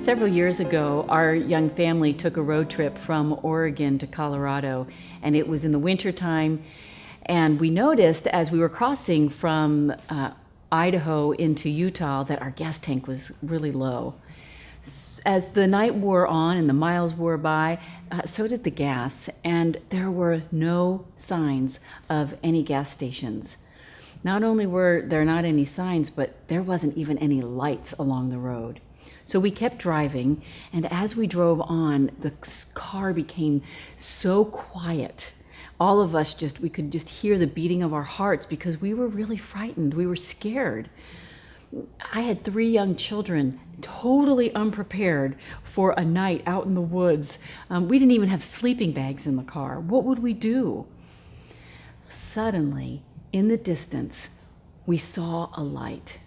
Several years ago, our young family took a road trip from Oregon to Colorado, and it was in the wintertime. And we noticed as we were crossing from Idaho into Utah that our gas tank was really low. As the night wore on and the miles wore by, so did the gas, and there were no signs of any gas stations. Not only were there not any signs, but there wasn't even any lights along the road. So we kept driving, and as we drove on, the car became so quiet. All of us we could just hear the beating of our hearts because we were really frightened. We were scared. I had 3 young children, totally unprepared for a night out in the woods. We didn't even have sleeping bags in the car. What would we do? Suddenly, in the distance, we saw a light.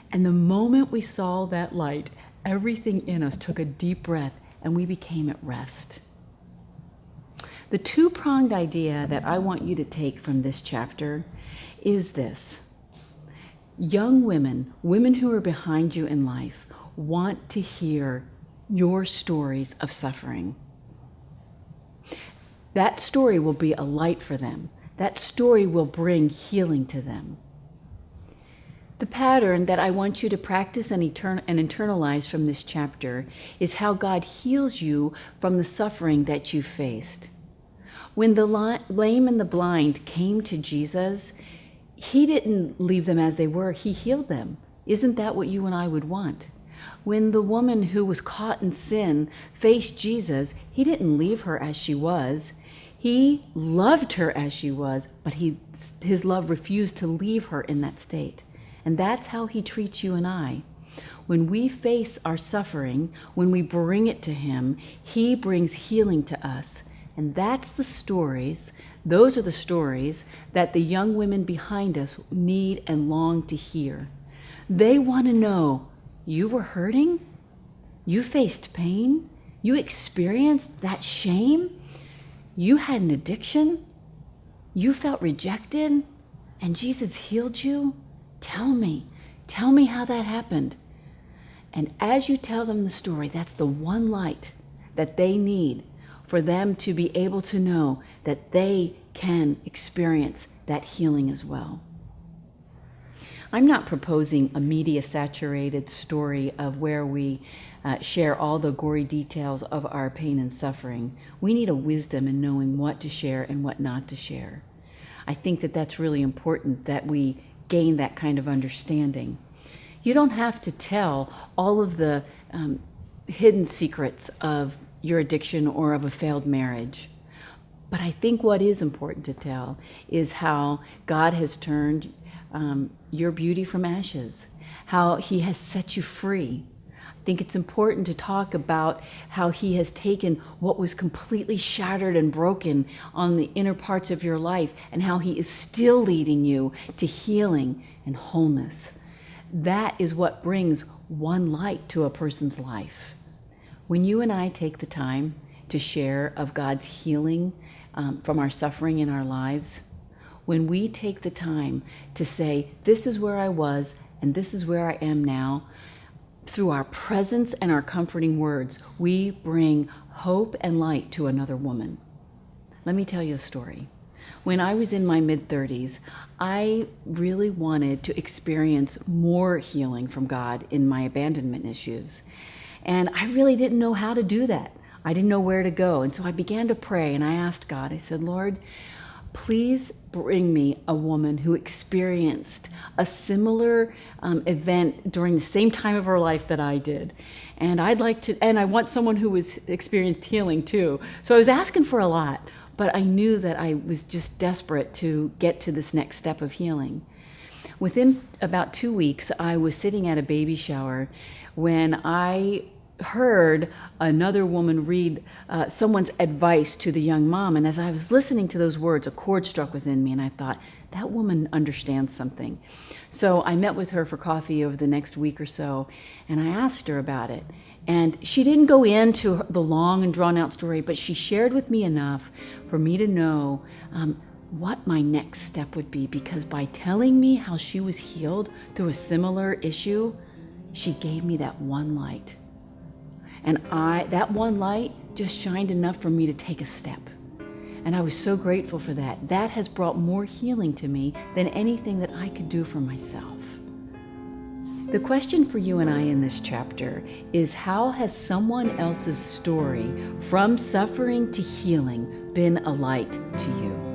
And the moment we saw that light, everything in us took a deep breath and we became at rest. The 2-pronged idea that I want you to take from this chapter is this. Young women who are behind you in life, want to hear your stories of suffering. That story will be a light for them. That story will bring healing to them. The pattern that I want you to practice and internalize from this chapter is how God heals you from the suffering that you faced. When the lame and the blind came to Jesus, He didn't leave them as they were. He healed them. Isn't that what you and I would want? When the woman who was caught in sin faced Jesus, He didn't leave her as she was. He loved her as she was, but His love refused to leave her in that state. And that's how He treats you and I. When we face our suffering, when we bring it to Him, He brings healing to us. And those are the stories that the young women behind us need and long to hear. They want to know, you were hurting? You faced pain? You experienced that shame? You had an addiction? You felt rejected? And Jesus healed you? Tell me how that happened. And as you tell them the story, that's the one light that they need for them to be able to know that they can experience that healing as well. I'm not proposing a media-saturated story of where we share all the gory details of our pain and suffering. We need a wisdom in knowing what to share and what not to share. I think that that's really important, that we gain that kind of understanding. You don't have to tell all of the hidden secrets of your addiction or of a failed marriage. But I think what is important to tell is how God has turned your beauty from ashes, how He has set you free. I think it's important to talk about how He has taken what was completely shattered and broken on the inner parts of your life and how He is still leading you to healing and wholeness. That is what brings one light to a person's life. When you and I take the time to share of God's healing from our suffering in our lives, when we take the time to say, this is where I was and this is where I am now, through our presence and our comforting words, we bring hope and light to another woman. Let me tell you a story. When I was in my mid-30s, I really wanted to experience more healing from God in my abandonment issues. And I really didn't know how to do that. I didn't know where to go. And so I began to pray and I asked God, I said, Lord, please bring me a woman who experienced a similar event during the same time of her life that I did. And I want someone who was experienced healing too. So I was asking for a lot, but I knew that I was just desperate to get to this next step of healing. Within about 2 weeks, I was sitting at a baby shower when I heard another woman read someone's advice to the young mom. And as I was listening to those words, a chord struck within me, and I thought, that woman understands something. So I met with her for coffee over the next week or so, and I asked her about it. And she didn't go into the long and drawn-out story, but she shared with me enough for me to know what my next step would be, because by telling me how she was healed through a similar issue, she gave me that one light. And that one light just shined enough for me to take a step. And I was so grateful for that. That has brought more healing to me than anything that I could do for myself. The question for you and I in this chapter is, how has someone else's story from suffering to healing been a light to you?